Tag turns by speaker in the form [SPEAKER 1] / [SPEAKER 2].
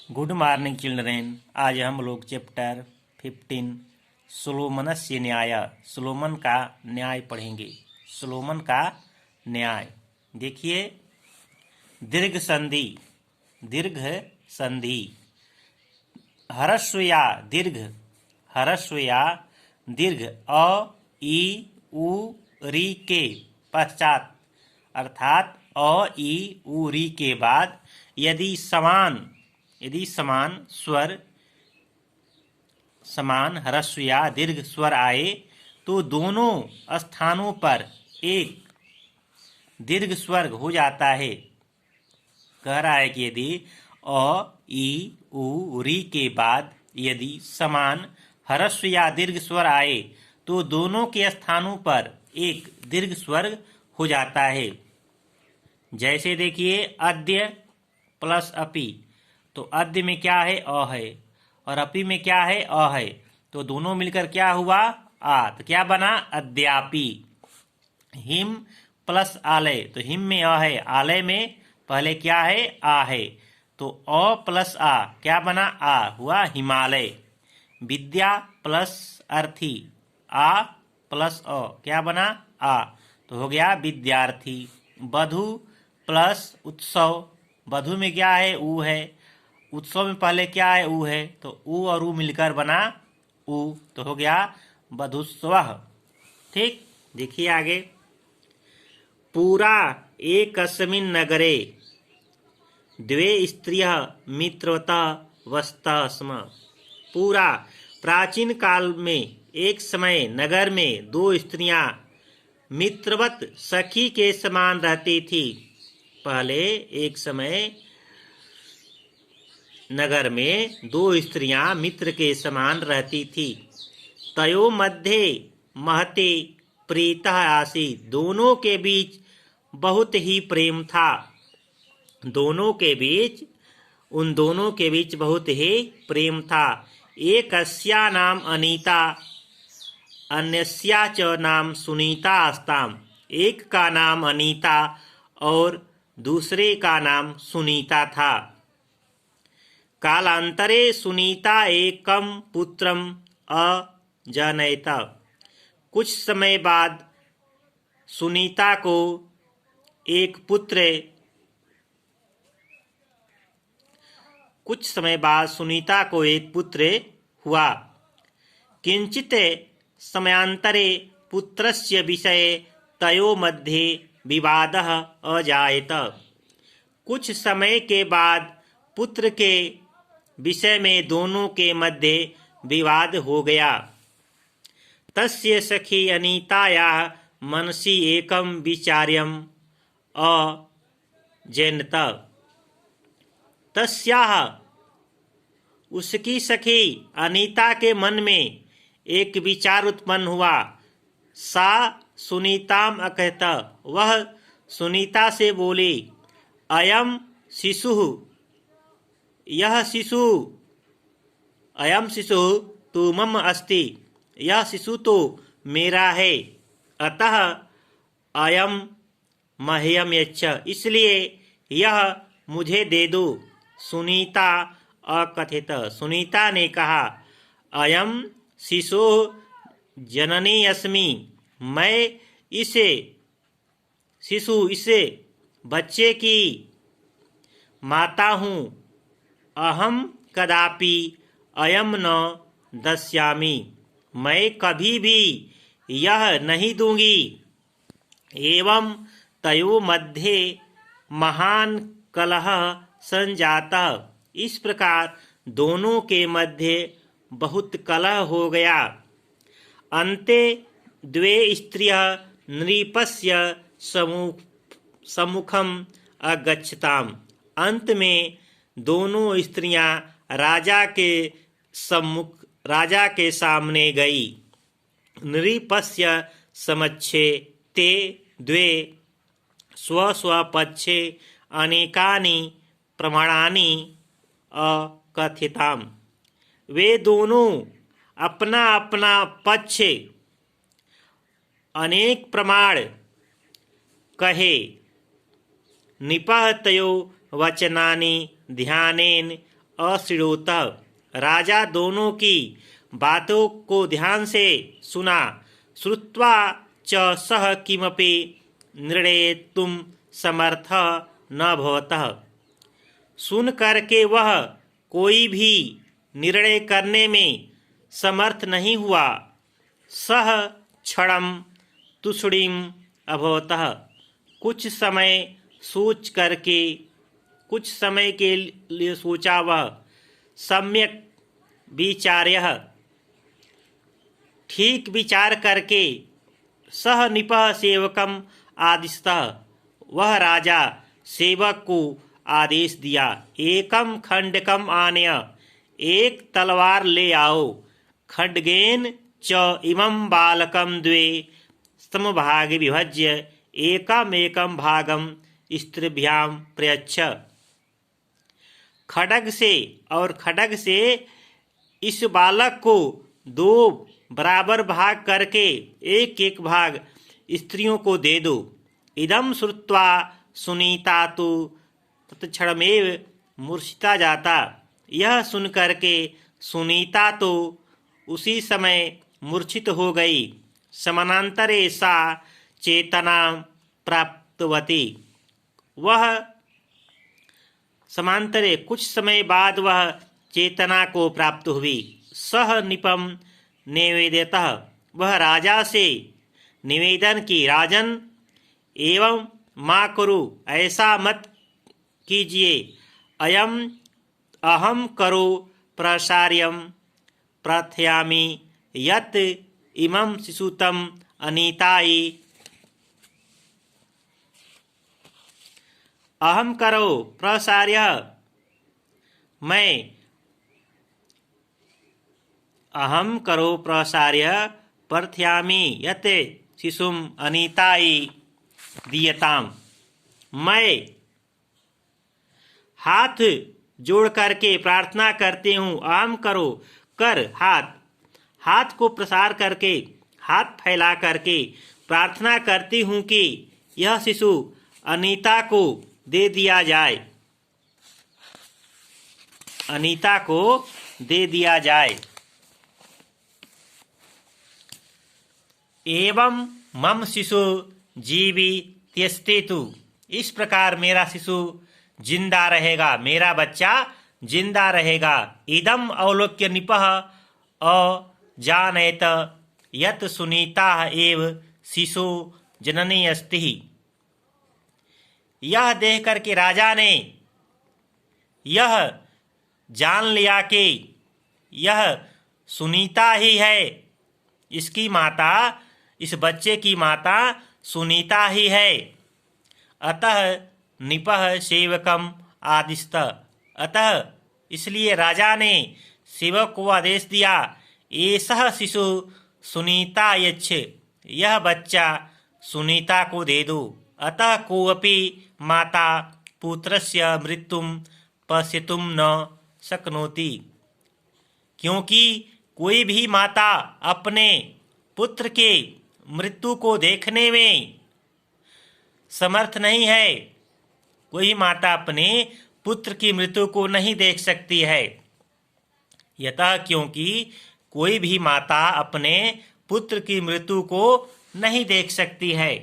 [SPEAKER 1] Good morning children. आज हम लोग चैप्टर 15 सुलोमनस्य न्याय, सुलोमन का न्याय पढ़ेंगे। सुलोमन का न्याय देखिए। दीर्घ संधि, दीर्घ संधि, ह्रस्व या दीर्घ, ह्रस्व या दीर्घ अ ई उ री के पश्चात अर्थात अ ई उ री के बाद यदि समान स्वर, समान ह्रस्व या दीर्घ स्वर आए तो दोनों स्थानों पर एक दीर्घ स्वर हो जाता है। कह रहा है कि यदि अ ई उ री के बाद यदि समान ह्रस्व या दीर्घ स्वर आए तो दोनों के स्थानों पर एक दीर्घ स्वर हो जाता है। जैसे देखिए अद्य प्लस अपि, तो अद्य में क्या है? अ है, और अपि में क्या है? अ है, तो दोनों मिलकर क्या हुआ? आ। तो क्या बना? अद्यापि। हिम प्लस आलय, तो हिम में अ है, आलय में पहले क्या है? आ है, तो अ प्लस आ क्या बना? आ, हुआ हिमालय। विद्या प्लस अर्थी, आ प्लस अ क्या बना? आ, तो हो गया विद्यार्थी। वधु प्लस उत्सव, वधु में क्या है? ऊ है, उत्सव में पहले क्या है? ऊ है, तो ऊ और ऊ मिलकर बना ऊ, तो हो गया वधुस्वः। ठीक, देखिए आगे। पूरा एकस्मिन् नगरे द्वे स्त्रियः मित्रवतः वसतः स्म। पूरा, प्राचीन काल में एक समय नगर में दो स्त्रियां मित्रवत सखी के समान रहती थी। पहले एक समय नगर में दो स्त्रियां मित्र के समान रहती थी। तयो मध्ये महते प्रीतः आसीत्, दोनों के बीच बहुत ही प्रेम था। दोनों के बीच, उन दोनों के बीच बहुत ही प्रेम था। एकस्या नाम अनीता, अन्यस्या च नाम सुनीता आस्ताम। एक का नाम अनीता और दूसरे का नाम सुनीता था। कालांतरे सुनीता एकम पुत्रम अजनयत। कुछ समय बाद सुनीता को एक पुत्र हुआ। किंचित समयांतरे पुत्रस्य विषये तयो मध्ये विवादः अजायत। कुछ समय के बाद पुत्र के विषय में दोनों के मध्य विवाद हो गया। तस्य सखी अनीतायाः मनसि एकं विचार्यम् अजनत। तस्याः, उसकी सखी अनीता के मन में एक विचार उत्पन्न हुआ। सा सुनीताम अकहत, वह सुनीता से बोली, अयम शिशुः, यह शिशु, अयम शिशु तु मम अस्ति, यह शिशु तो मेरा है। अतः अयम मह्यम यच्छ, इसलिए यह मुझे दे दो। सुनीता अकथित, सुनीता ने कहा, अयम शिशु जननी अस्मि, मैं इसे बच्चे की माता हूँ। अहम कदापि अयम न दस्यामि, मैं कभी भी यह नहीं दूंगी। एवं तयो मध्ये महान कलह संजातः, इस प्रकार दोनों के मध्य बहुत कलह हो गया। अन्ते द्वे स्त्रियः नृपस्य सम्मुखम अगच्छताम्, अंत में दोनों स्त्रियां राजा के सामने गई। नृपस्य समक्षे ते द्वे स्वस्वपक्षे अनेकानि प्रमाणानि अकथिताम्, वे दोनों अपना अपना पक्ष अनेक प्रमाण कहे। निपह तयो वचनानि ध्यानेन अश्रुतः। राजा दोनों की बातों को ध्यान से सुना। श्रुत्वा च सः किमपि निर्णेतुं समर्थः न भवतः। सुन करके वह कोई भी निर्णय करने में समर्थ नहीं हुआ। सह क्षणम तुषड़ीम अभवतः। कुछ समय के लिए सोचा वह। सम्यक विचार्य, ठीक विचार करके। सह निपः सेवकम आदिस्तः। वह राजा सेवक को आदेश दिया। एकम खंडकम आनय, एक तलवार ले आओ। खड्गेन च इमं बालकम द्वे समभागे विभज्य एकम एकम भागम स्त्रीभ्यां प्रयच्छ। खड्ग से इस बालक को 2 बराबर भाग करके एक एक भाग स्त्रियों को दे दो। इदम श्रुत्वा सुनीता तो तत्क्षणमेव मूर्छिता जाता। यह सुन करके सुनीता तो उसी समय मूर्छित हो गई। समानांतरे सा चेतना प्राप्तवती। समांतरे कुछ समय बाद वह चेतना को प्राप्त हुई। सह निपम निवेदितः। वह राजा से निवेदन की, राजन एवं माँ करो, ऐसा मत कीजिए। अहम करो प्रसार्यम प्रार्थयामि यत् इमं शिशुतम अनीतायै। अहम करो प्रसार्य, मैं अहम करो प्रसार्य प्रार्थयामि यत् शिशुम अनीतायै दीयताम। मैं हाथ जोड़ करके प्रार्थना करती हूँ। अहम करो कर, हाथ को प्रसार करके, हाथ फैला करके प्रार्थना करती हूँ कि यह शिशु अनीता को दे दिया जाए। अनीता को दे दिया जाए। एवं मम शिशु जीवित्यस्तेतु। इस प्रकार मेरा शिशु जिंदा रहेगा, मेरा बच्चा जिंदा रहेगा। इदम अवलोक्य निपः अजानयत यत् सुनीता एव शिशु जननी अस्ति। यह देख करके राजा ने यह जान लिया कि यह सुनीता ही है, इसकी माता, इस बच्चे की माता सुनीता ही है। अतः निपः सेवकम आदिस्त। अतः इसलिए राजा ने सेवक को आदेश दिया, एषः शिशु सुनीता यच्छ। यह बच्चा सुनीता को दे दो। अतः कोऽपि माता पुत्रस्य मृत्युम पश्यतुं न शक्नोति। क्योंकि कोई भी माता अपने पुत्र के मृत्यु को देखने में समर्थ नहीं है। कोई माता अपने पुत्र की मृत्यु को नहीं देख सकती है। यतः क्योंकि कोई भी माता अपने पुत्र की मृत्यु को नहीं देख सकती है।